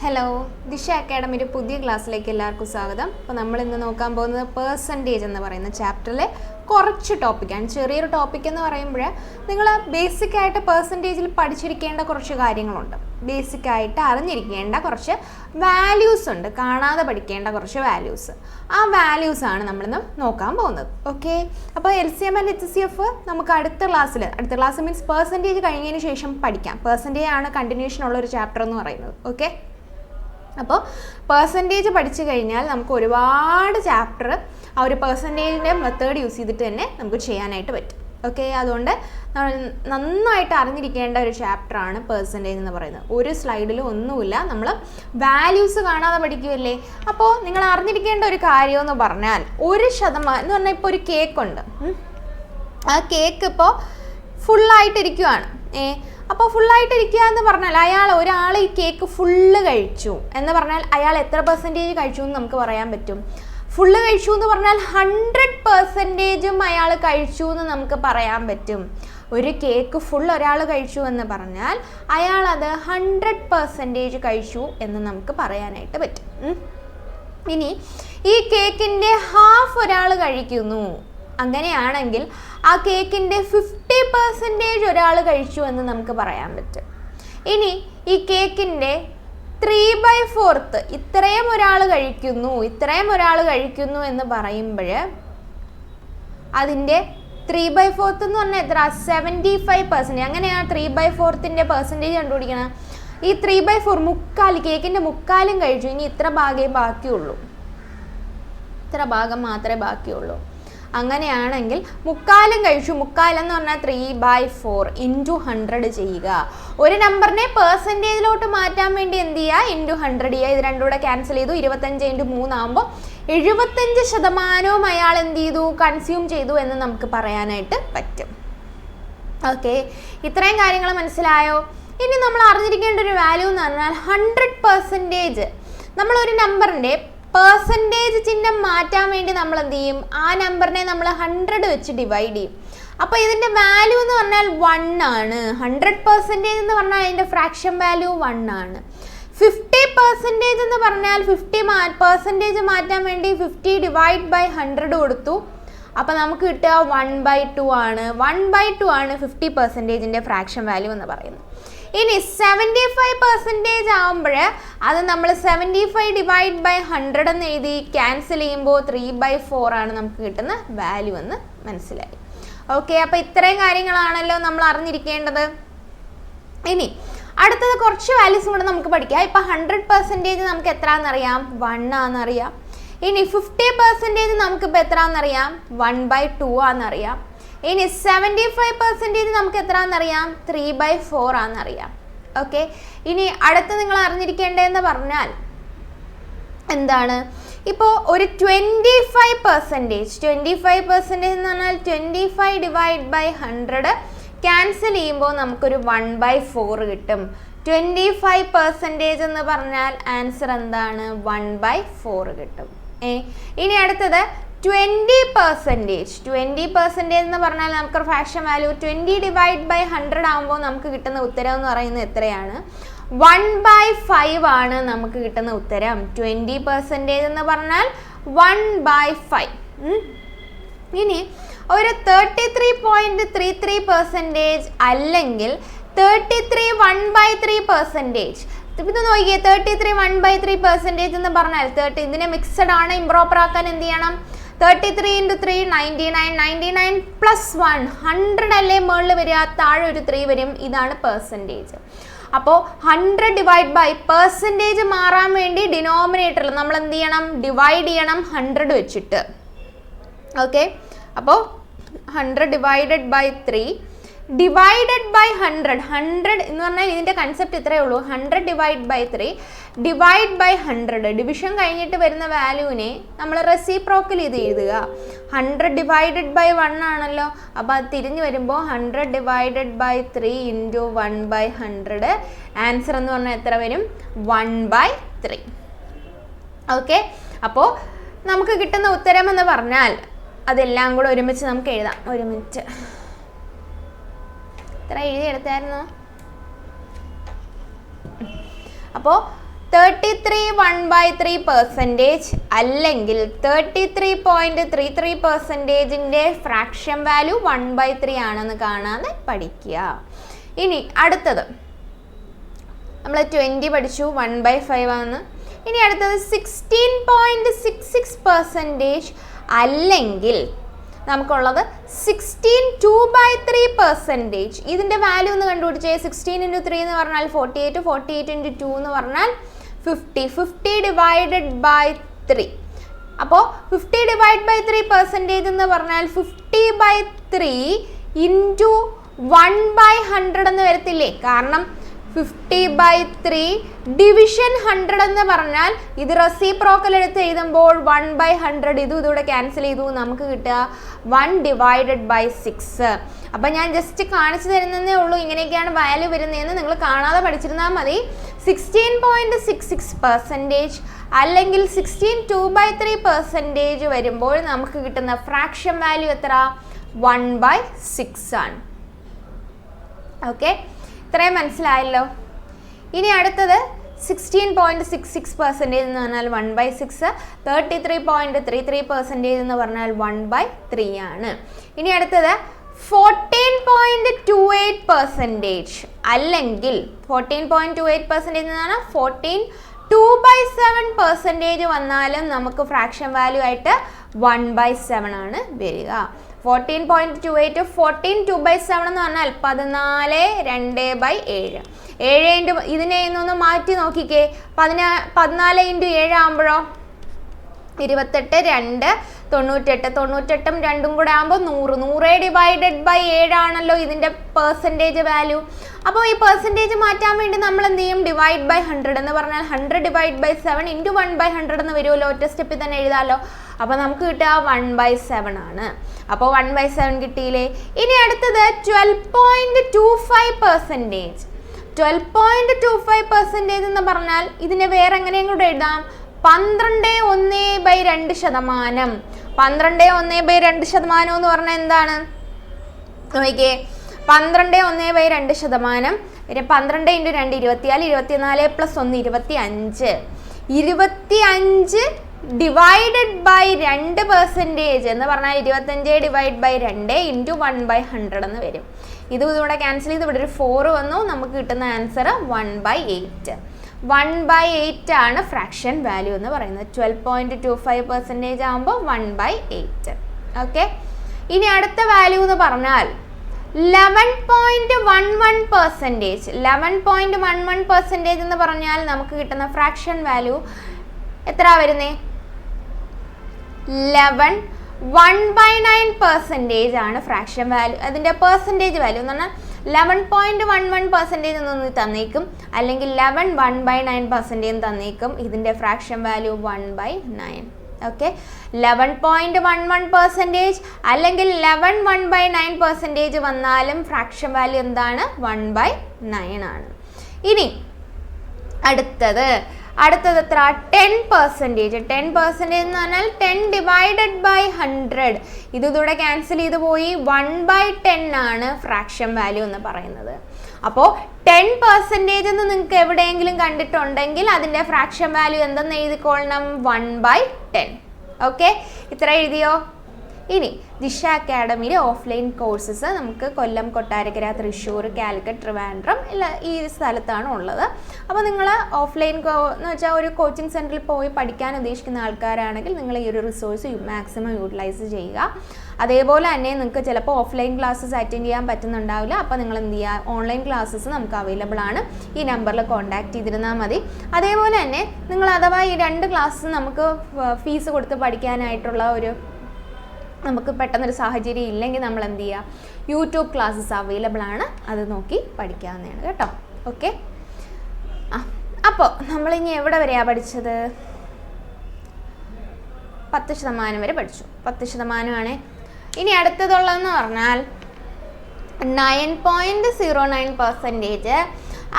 Hello, ദിശ അക്കാഡമിയുടെ പുതിയ ക്ലാസ്സിലേക്ക് എല്ലാവർക്കും സ്വാഗതം. അപ്പോൾ നമ്മൾ ഇന്ന് നോക്കാൻ പോകുന്നത് പേഴ്സൻറ്റേജ് എന്ന് പറയുന്ന ചാപ്റ്ററിലെ കുറച്ച് ടോപ്പിക്കാണ്. ചെറിയൊരു ടോപ്പിക് എന്ന് പറയുമ്പോൾ നിങ്ങൾ ബേസിക്കായിട്ട് പേഴ്സൻറ്റേജിൽ പഠിച്ചിരിക്കേണ്ട കുറച്ച് കാര്യങ്ങളുണ്ട്. ബേസിക്കായിട്ട് അറിഞ്ഞിരിക്കേണ്ട കുറച്ച് വാല്യൂസ് ഉണ്ട്, കാണാതെ പഠിക്കേണ്ട കുറച്ച് വാല്യൂസ്. ആ വാല്യൂസാണ് നമ്മളിന്ന് നോക്കാൻ പോകുന്നത്. ഓക്കെ, അപ്പോൾ LCM ആൻഡ് HCF നമുക്ക് അടുത്ത ക്ലാസ് മീൻസ് പേഴ്സൻറ്റേജ് കഴിഞ്ഞതിന് ശേഷം പഠിക്കാം. പേഴ്സൻറ്റേജ് ആണ് കണ്ടിന്യൂഷൻ ഉള്ള ഒരു ചാപ്റ്റർ എന്ന് പറയുന്നത്. ഓക്കെ, അപ്പോൾ പേഴ്സൻറ്റേജ് പഠിച്ചു കഴിഞ്ഞാൽ നമുക്ക് ഒരുപാട് ചാപ്റ്റർ ആ ഒരു പേഴ്സൻറ്റേജിൻ്റെ മെത്തേഡ് യൂസ് ചെയ്തിട്ട് തന്നെ നമുക്ക് ചെയ്യാനായിട്ട് പറ്റും. ഓക്കെ, അതുകൊണ്ട് നന്നായിട്ട് അറിഞ്ഞിരിക്കേണ്ട ഒരു ചാപ്റ്ററാണ് പേഴ്സൻറ്റേജ് എന്ന് പറയുന്നത്. ഒരു സ്ലൈഡിലും ഒന്നുമില്ല, നമ്മൾ വാല്യൂസ് കാണാതെ പഠിക്കുമല്ലേ. അപ്പോൾ നിങ്ങൾ അറിഞ്ഞിരിക്കേണ്ട ഒരു കാര്യം എന്ന് പറഞ്ഞാൽ 1% എന്ന് പറഞ്ഞാൽ ഇപ്പോൾ ഒരു കേക്കുണ്ട്. ആ കേക്ക് ഇപ്പോൾ ഫുള്ളായിട്ടിരിക്കുവാണ്. അപ്പോൾ ഫുള്ളായിട്ടിരിക്കുക എന്ന് പറഞ്ഞാൽ ഒരാൾ ഈ കേക്ക് ഫുള്ള് കഴിച്ചു എന്ന് പറഞ്ഞാൽ അയാൾ എത്ര പെർസെൻറ്റേജ് കഴിച്ചു എന്ന് നമുക്ക് പറയാൻ പറ്റും. ഫുള്ള് കഴിച്ചു എന്ന് പറഞ്ഞാൽ 100% അയാൾ കഴിച്ചു എന്ന് നമുക്ക് പറയാൻ പറ്റും. ഒരു കേക്ക് ഫുൾ ഒരാൾ കഴിച്ചു എന്ന് പറഞ്ഞാൽ അയാൾ അത് 100% കഴിച്ചു എന്ന് നമുക്ക് പറയാനായിട്ട് പറ്റും. ഇനി ഈ കേക്കിൻ്റെ ഹാഫ് ഒരാൾ കഴിക്കുന്നു, അങ്ങനെയാണെങ്കിൽ ആ കേക്കിൻ്റെ 50% ഒരാൾ കഴിച്ചു എന്ന് നമുക്ക് പറയാൻ പറ്റും. ഇനി ഈ കേക്കിൻ്റെ 3/4 ഇത്രയും ഒരാൾ കഴിക്കുന്നു എന്ന് പറയുമ്പോൾ അതിൻ്റെ 3/4 എന്ന് പറഞ്ഞാൽ എത്ര? 75%. അങ്ങനെയാണ് 3/4 പെർസെൻറ്റേജ് കണ്ടുപിടിക്കണം. ഈ 3/4 കേക്കിൻ്റെ മുക്കാലും കഴിച്ചു. ഇനി ഇത്ര ഭാഗമേ ബാക്കിയുള്ളൂ, ഇത്ര ഭാഗം മാത്രമേ ബാക്കിയുള്ളൂ. അങ്ങനെയാണെങ്കിൽ മുക്കാലും കഴിച്ചു. മുക്കാലെന്ന് പറഞ്ഞാൽ 3/4 × 100 ചെയ്യുക. ഒരു നമ്പറിനെ പെർസെൻറ്റേജിലോട്ട് മാറ്റാൻ വേണ്ടി എന്ത് ചെയ്യുക? ×100 ചെയ്യുക. ഇത് രണ്ടും കൂടെ ക്യാൻസൽ ചെയ്തു. 25 × 3 ആകുമ്പോൾ 75% അയാൾ എന്ത് ചെയ്തു? കൺസ്യൂം ചെയ്തു എന്ന് നമുക്ക് പറയാനായിട്ട് പറ്റും. ഓക്കെ, ഇത്രയും കാര്യങ്ങൾ മനസ്സിലായോ? ഇനി നമ്മൾ അറിഞ്ഞിരിക്കേണ്ട ഒരു വാല്യൂ എന്ന് പറഞ്ഞാൽ 100%. നമ്മളൊരു നമ്പറിൻ്റെ പെർസെൻറ്റേജ് ചിഹ്നം മാറ്റാൻ വേണ്ടി നമ്മൾ എന്ത് ചെയ്യും? ആ നമ്പറിനെ നമ്മൾ 100 വെച്ച് ഡിവൈഡ് ചെയ്യും. അപ്പോൾ ഇതിൻ്റെ വാല്യൂ എന്ന് പറഞ്ഞാൽ 1 ആണ്. 100% എന്ന് പറഞ്ഞാൽ അതിൻ്റെ ഫ്രാക്ഷൻ വാല്യൂ 1 ആണ്. 50% എന്ന് പറഞ്ഞാൽ 50% മാറ്റാൻ വേണ്ടി 50 / 100 കൊടുത്തു. അപ്പോൾ നമുക്ക് കിട്ടുക 1/2 ആണ്. 1/2 ആണ് 50%ൻ്റെ ഫ്രാക്ഷൻ വാല്യൂ എന്ന് പറയുന്നത്. ഇനി 75% ആകുമ്പോൾ അത് നമ്മൾ 75 / 100 എന്ന് എഴുതി ക്യാൻസൽ ചെയ്യുമ്പോൾ 3/4 ആണ് നമുക്ക് കിട്ടുന്ന വാല്യൂ എന്ന് മനസ്സിലായി. ഓക്കെ, അപ്പോൾ ഇത്രയും കാര്യങ്ങളാണല്ലോ നമ്മൾ അറിഞ്ഞിരിക്കേണ്ടത്. ഇനി അടുത്തത് കുറച്ച് വാല്യൂസും കൂടെ നമുക്ക് പഠിക്കാം. ഇപ്പം 100% നമുക്ക് എത്രയാണെന്നറിയാം? 1 ആണെന്നറിയാം. ഇനി 50% നമുക്കിപ്പോൾ എത്രയാണെന്നറിയാം? 1/2 ആണെന്നറിയാം. ഇനി 75% നമുക്ക് എത്രയാണെന്നറിയാം? 3/4 ആണെന്നറിയാം. ഓക്കെ, ഇനി അടുത്ത് നിങ്ങൾ അറിഞ്ഞിരിക്കേണ്ടതെന്ന് പറഞ്ഞാൽ എന്താണ്? ഇപ്പോൾ ഒരു 25% എന്ന് പറഞ്ഞാൽ 25 / 100 ക്യാൻസൽ ചെയ്യുമ്പോൾ നമുക്കൊരു 1/4 കിട്ടും. 25% എന്ന് പറഞ്ഞാൽ ആൻസർ എന്താണ്? 1/4 കിട്ടും. ഇനി അടുത്തത് 20% എന്ന് പറഞ്ഞാൽ നമുക്ക് ഫ്രാക്ഷൻ വാല്യൂ 20 / 100 ആകുമ്പോൾ നമുക്ക് കിട്ടുന്ന ഉത്തരം എന്ന് പറയുന്നത് എത്രയാണ്? 1/5 ആണ് നമുക്ക് കിട്ടുന്ന ഉത്തരം. 20% എന്ന് പറഞ്ഞാൽ 1/5. ഇനി ഒരു 33.33% അല്ലെങ്കിൽ 33 1/3%. ഇത് നോക്കിയേ, 33 1/3% എന്ന് പറഞ്ഞാൽ 30 ഇതിനെ മിക്സഡ് ആണ്. ഇംപ്രോപ്പർ ആക്കാൻ എന്ത് ചെയ്യണം? 33 × 3 99. 99 + 1 100 അല്ലേ മുകളിൽ വരിക, താഴെ ഒരു 3 വരും. ഇതാണ് പെർസെൻറ്റേജ്. അപ്പോൾ 100 / പെർസെൻറ്റേജ് മാറാൻ വേണ്ടി ഡിനോമിനേറ്ററിൽ നമ്മൾ എന്ത് ചെയ്യണം? ഡിവൈഡ് ചെയ്യണം 100 വെച്ചിട്ട്. ഓക്കെ, അപ്പോൾ 100 / 3 ഡിവൈഡഡ് ബൈ 100 എന്ന് പറഞ്ഞാൽ ഇതിൻ്റെ കൺസെപ്റ്റ് ഇത്രയേ ഉള്ളൂ. 100 / 3 ഡിവൈഡ് ബൈ 100. ഡിവിഷൻ കഴിഞ്ഞിട്ട് വരുന്ന വാല്യൂവിനെ നമ്മൾ റെസിപ്രോക്കൽ ചെയ്ത് എഴുതുക. 100 / 1 ആണല്ലോ, അപ്പോൾ അത് തിരിഞ്ഞ് വരുമ്പോൾ 100 / 3 × 1/100. ആൻസർ എന്ന് പറഞ്ഞാൽ എത്ര വരും? 1/3. ഓക്കെ, അപ്പോൾ നമുക്ക് കിട്ടുന്ന ഉത്തരം എന്ന് പറഞ്ഞാൽ അതെല്ലാം കൂടെ ഒരുമിച്ച് നമുക്ക് എഴുതാം. ഒരു മിനിറ്റ്, ഇത്ര എഴുതിയെടുത്തായിരുന്നോ? അപ്പോൾ 33 1/3% അല്ലെങ്കിൽ 33.33%ന്റെ ഫ്രാക്ഷൻ വാല്യൂ 1/3 ആണെന്ന് കാണാതെ പഠിക്കുക. ഇനി അടുത്തത് നമ്മൾ 20 പഠിച്ചു, 1/5 ആണ്. ഇനി അടുത്തത് 16.66% അല്ലെങ്കിൽ നമുക്കുള്ളത് 16 2/3%. ഇതിൻ്റെ വാല്യൂ ഒന്ന് കണ്ടുപിടിച്ചേ. 16 × 3 എന്ന് പറഞ്ഞാൽ 48, 48 × 2 എന്ന് പറഞ്ഞാൽ 50, 50 ഡിവൈഡഡ് ബൈ 3. അപ്പോൾ 50 ഡിവൈഡ് ബൈ 3% എന്ന് പറഞ്ഞാൽ 50/3 ഇൻറ്റു 1/100 എന്ന് വരത്തില്ലേ? കാരണം 50/3 ഡിവിഷൻ 100 എന്ന് പറഞ്ഞാൽ ഇത് റെസിപ്രോക്കൽ എടുത്ത് എഴുതുമ്പോൾ 1/100 ഇതൂടെ ക്യാൻസൽ ചെയ്തു നമുക്ക് കിട്ടുക 1/6. അപ്പം ഞാൻ ജസ്റ്റ് കാണിച്ചു തരുന്നതേ ഉള്ളൂ, ഇങ്ങനെയൊക്കെയാണ് വാല്യൂ വരുന്നതെന്ന്. നിങ്ങൾ കാണാതെ പഠിച്ചിരുന്നാൽ മതി. 16.66% അല്ലെങ്കിൽ 16 2/3% വരുമ്പോൾ നമുക്ക് കിട്ടുന്ന ഫ്രാക്ഷൻ വാല്യൂ എത്ര? 1/6 ആണ്. ഓക്കെ, ഇത്രയും മനസ്സിലായല്ലോ. ഇനി അടുത്തത് 16.66% എന്ന് പറഞ്ഞാൽ 1/6, 33.33% എന്ന് പറഞ്ഞാൽ 1/3 ആണ്. ഇനി അടുത്തത് 14.28% അല്ലെങ്കിൽ 14.28% എന്ന് പറഞ്ഞാൽ 14 2/7% വന്നാലും നമുക്ക് ഫ്രാക്ഷൻ വാല്യൂ ആയിട്ട് 1/7 ആണ് വരിക. 14.28 14 2/7 എന്ന് പറഞ്ഞാൽ 14 2/7. 7 ഇതിനെ ഇന്നൊന്ന് മാറ്റി നോക്കിക്കേ. 14 × 7 ആകുമ്പോഴോ 28, 2 98, 98ഉം 2ഉം കൂടെ ആകുമ്പോൾ 100. 100 ഡിവൈഡഡ് ബൈ 7 ആണല്ലോ ഇതിൻ്റെ പെർസെൻറ്റേജ് വാല്യൂ. അപ്പോൾ ഈ പെർസെൻറ്റേജ് മാറ്റാൻ വേണ്ടി നമ്മൾ എന്ത് ചെയ്യും? ഡിവൈഡ് ബൈ 100 എന്ന് പറഞ്ഞാൽ 100 ഡിവൈഡ് ബൈ 7 ഇൻറ്റു 1/100 എന്ന് വരുമല്ലോ. ഒറ്റ സ്റ്റെപ്പിൽ തന്നെ എഴുതാമല്ലോ. അപ്പോൾ നമുക്ക് കിട്ടുക 1/7 ആണ്. അപ്പോൾ 1/7 കിട്ടിയില്ലേ. ഇനി അടുത്തത് 12.25%. 12.25% എന്ന് പറഞ്ഞാൽ ഇതിനെ വേറെ എങ്ങനെയും കൂടെ എഴുതാം. 12.1/2%. 12.1/2% എന്ന് പറഞ്ഞാൽ എന്താണ് നോക്കിക്കേ. 12.1/2%. പിന്നെ 12 × 2 24, 24 + 1 25. 25 ഡിവൈഡഡ് ബൈ 2% എന്ന് പറഞ്ഞാൽ 25 ഡിവൈഡ് ബൈ 2 ഇൻറ്റു 1/100 എന്ന് വരും. ഇതുകൂടെ ക്യാൻസൽ ചെയ്ത് ഇവിടെ ഒരു 4 വന്നു. നമുക്ക് കിട്ടുന്ന ആൻസർ 1/8. 1/8 ആണ് ഫ്രാക്ഷൻ വാല്യൂ എന്ന് പറയുന്നത്. 12.25% ആകുമ്പോൾ 1/8. ഓക്കെ, ഇനി അടുത്ത വാല്യൂ എന്ന് പറഞ്ഞാൽ 11.11%. 11.11% എന്ന് പറഞ്ഞാൽ നമുക്ക് കിട്ടുന്ന ഫ്രാക്ഷൻ വാല്യൂ എത്ര വരുന്നേ? 11 1/9% ആണ് ഫ്രാക്ഷൻ വാല്യൂ. അതിൻ്റെ പെർസെൻറ്റേജ് വാല്യൂ എന്ന് പറഞ്ഞാൽ 11.11% എന്നൊന്ന് തന്നേക്കും, അല്ലെങ്കിൽ 11 1/9% തന്നേക്കും. ഇതിൻ്റെ ഫ്രാക്ഷൻ വാല്യൂ 1/9. ഓക്കെ, 11.11% അല്ലെങ്കിൽ 11 1/9% വന്നാലും ഫ്രാക്ഷൻ വാല്യൂ എന്താണ്? 1/9 ആണ്. ഇനി അടുത്തത് എത്ര? 10%. 10% എന്ന് പറഞ്ഞാൽ 10 ഡിവൈഡഡ് ബൈ 100. ഇതൂടെ ക്യാൻസൽ ചെയ്ത് പോയി. 1/10 ആണ് ഫ്രാക്ഷൻ വാല്യൂ എന്ന് പറയുന്നത്. അപ്പോൾ 10% എന്ന് നിങ്ങൾക്ക് എവിടെയെങ്കിലും കണ്ടിട്ടുണ്ടെങ്കിൽ അതിൻ്റെ ഫ്രാക്ഷൻ വാല്യൂ എന്തെന്ന് എഴുതിക്കൊള്ളണം? 1/10. ഓക്കെ, ഇത്ര എഴുതിയോ? ഇനി ദിശ അക്കാഡമിയിലെ ഓഫ്ലൈൻ കോഴ്സസ് നമുക്ക് കൊല്ലം, കൊട്ടാരക്കര, തൃശ്ശൂർ, കാലിക്കറ്റ്, ട്രിവാൻഡ്രം ഈ സ്ഥലത്താണ് ഉള്ളത്. അപ്പോൾ നിങ്ങൾ ഓഫ്ലൈൻ എന്ന് വെച്ചാൽ ഒരു കോച്ചിങ് സെൻറ്ററിൽ പോയി പഠിക്കാൻ ഉദ്ദേശിക്കുന്ന ആൾക്കാരാണെങ്കിൽ നിങ്ങൾ ഈ ഒരു റിസോഴ്സ് മാക്സിമം യൂട്ടിലൈസ് ചെയ്യുക. അതേപോലെ തന്നെ നിങ്ങൾക്ക് ചിലപ്പോൾ ഓഫ്ലൈൻ ക്ലാസ്സസ് അറ്റൻഡ് ചെയ്യാൻ പറ്റുന്നുണ്ടാവില്ല. അപ്പോൾ നിങ്ങൾ എന്ത് ചെയ്യുക? ഓൺലൈൻ ക്ലാസ്സസ് നമുക്ക് അവൈലബിൾ ആണ്. ഈ നമ്പറിൽ കോൺടാക്ട് ചെയ്തിരുന്നാൽ മതി. അതേപോലെ തന്നെ നിങ്ങൾ അഥവാ ഈ 2 ക്ലാസ്സും നമുക്ക് ഫീസ് കൊടുത്ത് പഠിക്കാനായിട്ടുള്ള നമുക്ക് പെട്ടെന്നൊരു സാഹചര്യം ഇല്ലെങ്കിൽ നമ്മൾ എന്ത് ചെയ്യുക? യൂട്യൂബ് ക്ലാസ്സസ് അവൈലബിൾ ആണ്, അത് നോക്കി പഠിക്കാവുന്നതാണ് കേട്ടോ. ഓക്കെ, അപ്പോൾ നമ്മളിനി എവിടെ വരെയാണ് പഠിച്ചത്? 10% വരെ പഠിച്ചു. 10% ഇനി അടുത്തതുള്ളതെന്ന് പറഞ്ഞാൽ 9.09%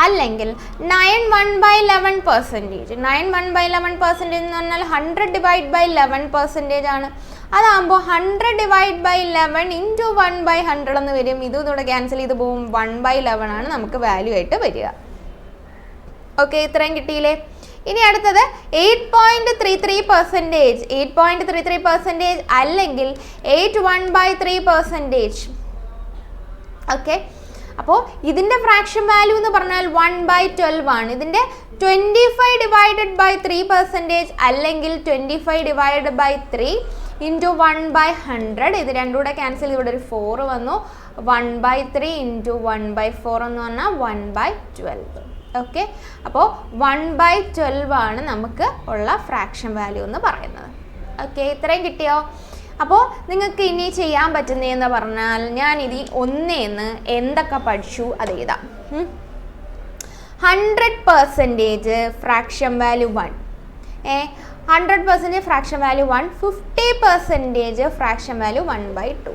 അല്ലെങ്കിൽ 9 1/11%. 9 1/11% എന്ന് പറഞ്ഞാൽ 100 ഡിവൈഡ് ബൈ 11% ആണ്. അതാകുമ്പോൾ 100 ഡിവൈഡ് ബൈ 11 ഇൻറ്റു 1/100 എന്ന് വരും. ഇതൂടെ ക്യാൻസൽ ചെയ്ത് പോകും. 1/11 ആണ് നമുക്ക് വാല്യൂ ആയിട്ട് വരിക. ഓക്കെ, ഇത്രയും കിട്ടിയില്ലേ? ഇനി അടുത്തത് 8.33%, 8.33% അല്ലെങ്കിൽ 81/3%. ഓക്കെ, അപ്പോൾ ഇതിൻ്റെ ഫ്രാക്ഷൻ വാല്യൂ എന്ന് പറഞ്ഞാൽ 1/12 ആണ്. ഇതിൻ്റെ 25/3% അല്ലെങ്കിൽ 25/3 ഇൻറ്റു 1/100. ഇത് രണ്ടും കൂടെ ക്യാൻസൽ, ഇവിടെ ഒരു 4 വന്നു. 1/3 ഇൻറ്റു 1/4 എന്ന് പറഞ്ഞാൽ 1/12. ഓക്കെ, അപ്പോൾ 1/12 ആണ് നമുക്ക് ഉള്ള ഫ്രാക്ഷൻ വാല്യൂ എന്ന് പറയുന്നത്. ഓക്കെ, ഇത്രയും കിട്ടിയോ? അപ്പോൾ നിങ്ങൾക്ക് ഇനി ചെയ്യാൻ പറ്റുന്നതെന്ന് പറഞ്ഞാൽ ഞാൻ ഇനി ഒന്നേന്ന് എന്തൊക്കെ പഠിച്ചു അത് എഴുതാം. 100% fraction value 1, 100% fraction value 1, 50% fraction value 1/2,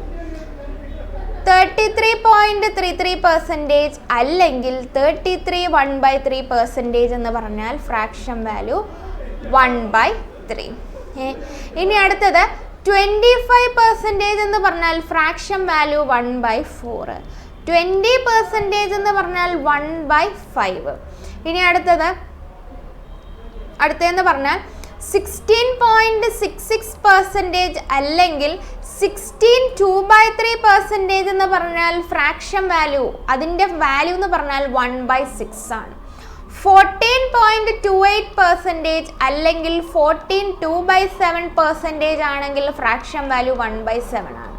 33.33% അല്ലെങ്കിൽ 33 1/3% എന്ന് പറഞ്ഞാൽ ഫ്രാക്ഷൻ വാല്യൂ 1/3. ഇനി അടുത്തത് 25% എന്ന് പറഞ്ഞാൽ ഫ്രാക്ഷൻ വാല്യൂ 1/4, 20% എന്ന് പറഞ്ഞാൽ 1/5. ഇനി അടുത്തതെന്ന് പറഞ്ഞാൽ 16.66% അല്ലെങ്കിൽ 16 2/3% എന്ന് പറഞ്ഞാൽ ഫ്രാക്ഷൻ വാല്യൂ, അതിൻ്റെ വാല്യൂ എന്ന് പറഞ്ഞാൽ 1/6 ആണ്. 14.28% അല്ലെങ്കിൽ 14 2/7% ആണെങ്കിൽ ഫ്രാക്ഷൻ വാല്യൂ 1/7 ആണ്.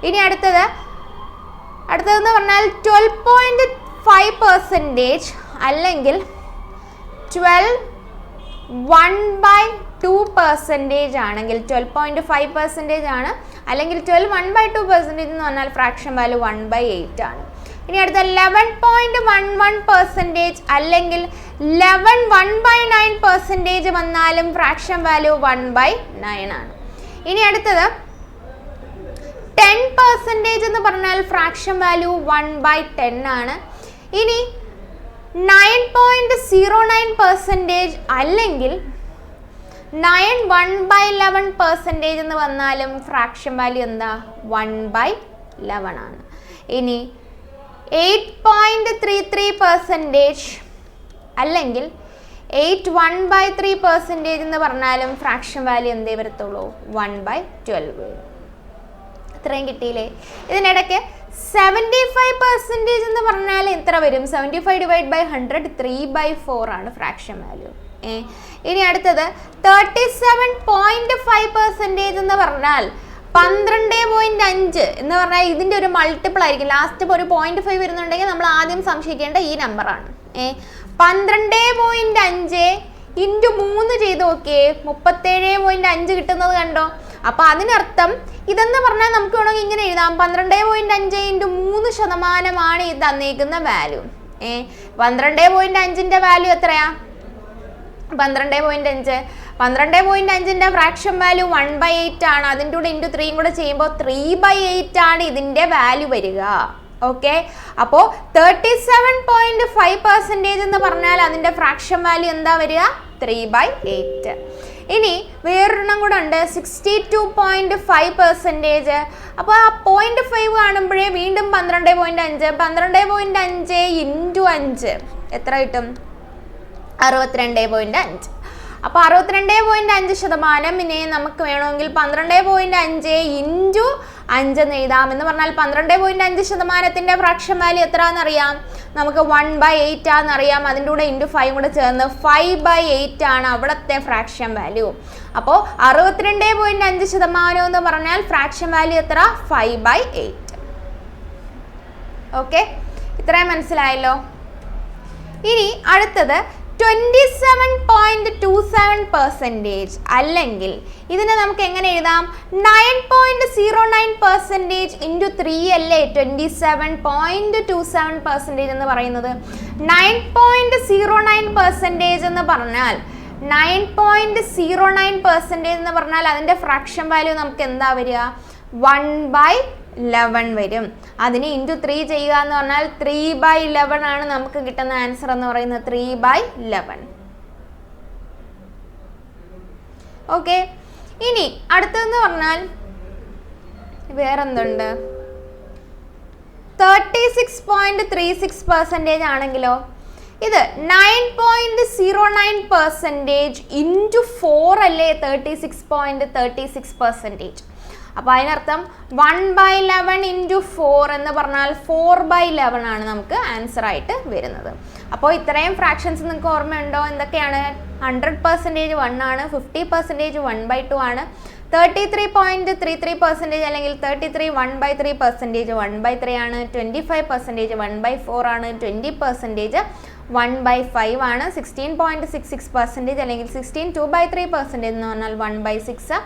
ഇനി അടുത്തതെന്ന് പറഞ്ഞാൽ 12.5% അല്ലെങ്കിൽ 12 1/2% ആണെങ്കിൽ 12.5% ആണ്, അല്ലെങ്കിൽ 12 1/2% എന്ന് പറഞ്ഞാൽ ഫ്രാക്ഷൻ വാല്യൂ 1/8 ആണ്. ഇനി അടുത്ത 11.11% അല്ലെങ്കിൽ 11 1/9% വന്നാലും ഫ്രാക്ഷൻ വാല്യൂ 1/9 ആണ്. ഇനി അടുത്തത് 10% എന്ന് പറഞ്ഞാൽ ഫ്രാക്ഷൻ വാല്യൂ 1/10 ആണ്. ഇനി 9.09% അല്ലെങ്കിൽ 9 1/11% എന്ന് വന്നാലും ഫ്രാക്ഷൻ വാല്യൂ എന്താ? 1/11 ആണ്. ഇനി 8.33% അല്ലെങ്കിൽ 8 1/3% എന്ന് പറഞ്ഞാലും ഫ്രാക്ഷൻ വാല്യൂ എന്തേ വരത്തുള്ളൂ? 1/12. ഇത്രയും കിട്ടിയില്ലേ? ഇതിനിടയ്ക്ക് 75% എന്ന് പറഞ്ഞാൽ എത്ര വരും? 75/100 3/4 ആണ് ഫ്രാക്ഷൻ വാല്യൂ. ഇനി അടുത്തത് 37.5% എന്ന് പറഞ്ഞാൽ 12.5 എന്ന് പറഞ്ഞാൽ ഇതിൻ്റെ ഒരു മൾട്ടിപ്പിൾ ആയിരിക്കും. ലാസ്റ്റ് ഇപ്പോൾ ഒരു 0.5 വരുന്നുണ്ടെങ്കിൽ നമ്മൾ ആദ്യം സംശയിക്കേണ്ട ഈ നമ്പറാണ്. 12.5 ഇൻറ്റു 3 ചെയ്ത് നോക്കിയേ, 37.5 കിട്ടുന്നത് കണ്ടോ? അപ്പോൾ അതിനർത്ഥം ഇതെന്ന് പറഞ്ഞാൽ നമുക്ക് വേണമെങ്കിൽ ഇങ്ങനെ എഴുതാം, 12.5 ഇൻറ്റു 3% ഇത് തന്നേക്കുന്ന വാല്യൂ. 12.5ൻ്റെ വാല്യൂ എത്രയാ? 12.5ൻ്റെ ഫ്രാക്ഷൻ വാല്യൂ 1/8 ആണ്. അതിൻ്റെ കൂടെ ഇൻറ്റു 3 കൂടെ ചെയ്യുമ്പോൾ 3/8 ആണ് ഇതിൻ്റെ വാല്യൂ വരിക. ഓക്കെ, അപ്പോൾ 37.5% എന്ന് പറഞ്ഞാൽ അതിൻ്റെ ഫ്രാക്ഷൻ വാല്യൂ എന്താ വരിക? 3/8. ഇനി വേറൊരെണ്ണം കൂടെ ഉണ്ട്, 62.5%. അപ്പോൾ ആ 0.5 കാണുമ്പോഴേ വീണ്ടും 12.5 ഇൻറ്റു 5 എത്ര കിട്ടും? 62.5. അപ്പോൾ 62.5% ഇനി നമുക്ക് വേണമെങ്കിൽ 12.5 ഇൻറ്റു 5 എന്ന് എഴുതാം. എന്ന് പറഞ്ഞാൽ 12.5%ൻ്റെ ഫ്രാക്ഷൻ വാല്യൂ എത്ര ആണെന്നറിയാം? നമുക്ക് 1/8 ആണെന്നറിയാം. അതിൻ്റെ കൂടെ ഇൻറ്റു 5 കൂടെ ചേർന്ന് 5/8 ആണ് അവിടുത്തെ ഫ്രാക്ഷൻ വാല്യൂ. അപ്പോൾ 62.5% എന്ന് പറഞ്ഞാൽ ഫ്രാക്ഷൻ വാല്യൂ എത്ര? 5/8. ഓക്കെ, ഇത്രയും മനസ്സിലായല്ലോ. ഇനി അടുത്തത് 27.27% അല്ലെങ്കിൽ ഇതിനെ നമുക്ക് എങ്ങനെ എഴുതാം? 9.09% ഇൻറ്റു 3 അല്ലേ 27.27% എന്ന് പറയുന്നത്. 9.09% എന്ന് പറഞ്ഞാൽ 9.09% എന്ന് പറഞ്ഞാൽ അതിൻ്റെ ഫ്രാക്ഷൻ വാല്യൂ നമുക്ക് എന്താ വരിക? 1/11 വരും. അതിന് ഇൻറ്റു 3 ചെയ്യുക എന്ന് പറഞ്ഞാൽ 3/11 ആണ് നമുക്ക് കിട്ടുന്ന ആൻസർ എന്ന് പറയുന്നത്. 3/11. ഓക്കെ, ഇനി അടുത്തതെന്ന് പറഞ്ഞാൽ വേറെന്തുണ്ട്? 36.36% ആണെങ്കിലോ ഇത് 9.09% ഇൻറ്റു 4 അല്ലേ 36.36%. അപ്പോൾ അതിനർത്ഥം 1/11 ഇൻറ്റു 4 എന്ന് പറഞ്ഞാൽ 4/11 ആണ് നമുക്ക് ആൻസർ ആയിട്ട് വരുന്നത്. അപ്പോൾ ഇത്രയും ഫ്രാക്ഷൻസ് നിങ്ങൾക്ക് ഓർമ്മയുണ്ടോ? എന്തൊക്കെയാണ്? 100% 1 ആണ്, 50% 1/2 ആണ്, 33.33% അല്ലെങ്കിൽ 33 1/3% 1/3 ആണ്, 25% 1/4 ആണ്, 20% 1/5 ആണ്, 16.66% അല്ലെങ്കിൽ 16 2/3% എന്ന് പറഞ്ഞാൽ 1/6,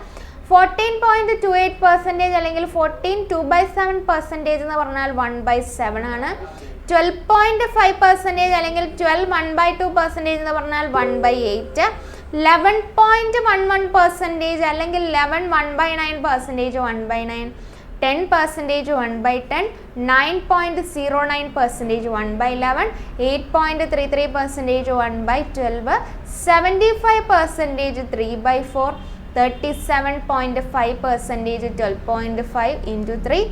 14.28% അല്ലെങ്കിൽ 14 2/7% എന്ന് പറഞ്ഞാൽ 1/7 ആണ്, 12.5% അല്ലെങ്കിൽ 12 1/2% എന്ന് പറഞ്ഞാൽ 1/8, 11.11% അല്ലെങ്കിൽ 11 1/9% 1/9, 10% 1/10, 9.09% 1/11, 8.33% 1/12, 75% 3/4, 37.5% 12.5 into 3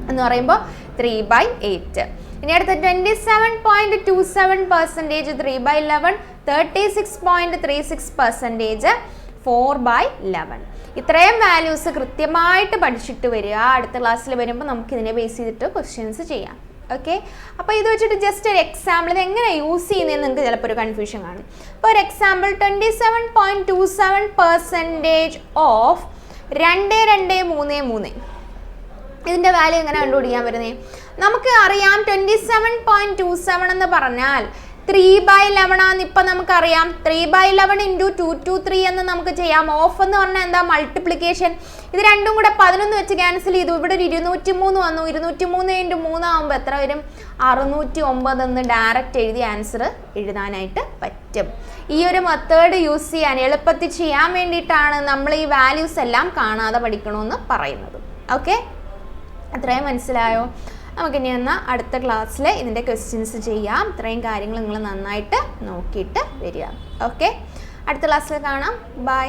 എന്ന് പറയുമ്പോൾ 3/8. ഇനി അടുത്ത 27.27% 3/11, 36.36% 4/11. ഇത്രയും വാല്യൂസ് കൃത്യമായിട്ട് പഠിച്ചിട്ട് വരിക. അടുത്ത ക്ലാസ്സിൽ വരുമ്പോൾ നമുക്ക് ഇതിനെ ബേസ് ചെയ്തിട്ട് ക്വസ്റ്റ്യൻസ് ചെയ്യാം. ഓക്കെ, അപ്പോൾ ഇത് വെച്ചിട്ട് ജസ്റ്റ് ഒരു എക്സാമ്പിൾ ഇത് എങ്ങനെ യൂസ് ചെയ്യുന്നതെന്ന് നിങ്ങൾക്ക് ചിലപ്പോൾ ഒരു കൺഫ്യൂഷൻ കാണും. ഇപ്പോൾ ഒരു എക്സാമ്പിൾ 27.27% ഓഫ് 2233 ഇതിൻ്റെ വാല്യൂ എങ്ങനെ കണ്ടുപിടിക്കാൻ വരുന്നത്? നമുക്ക് അറിയാം 27.27 എന്ന് പറഞ്ഞാൽ 3/11 ആണെന്ന് ഇപ്പം നമുക്കറിയാം. 3/11 ഇൻറ്റു 223 എന്ന് നമുക്ക് ചെയ്യാം. ഓഫ് എന്ന് പറഞ്ഞാൽ എന്താ? മൾട്ടിപ്ലിക്കേഷൻ. ഇത് രണ്ടും കൂടെ 11 വെച്ച് ക്യാൻസൽ ചെയ്തു. ഇവിടെ ഒരു 203 വന്നു. 203 ഇൻറ്റു 3 ആകുമ്പോൾ എത്ര വരും? 609 എന്ന് ഡയറക്റ്റ് എഴുതി ആൻസർ എഴുതാനായിട്ട് പറ്റും. ഈ ഒരു മെത്തേഡ് യൂസ് ചെയ്യാൻ എളുപ്പത്തിൽ ചെയ്യാൻ വേണ്ടിയിട്ടാണ് നമ്മൾ ഈ വാല്യൂസ് എല്ലാം കാണാതെ പഠിക്കണമെന്ന് പറയുന്നത്. ഓക്കെ, അത്രയും മനസ്സിലായോ? നമുക്കിനി എന്നാൽ അടുത്ത ക്ലാസ്സിൽ ഇതിൻ്റെ ക്വസ്റ്റ്യൻസ് ചെയ്യാം. ഇത്രയും കാര്യങ്ങൾ നിങ്ങൾ നന്നായിട്ട് നോക്കിയിട്ട് വരിക. ഓക്കെ, അടുത്ത ക്ലാസ്സിൽ കാണാം. ബൈ.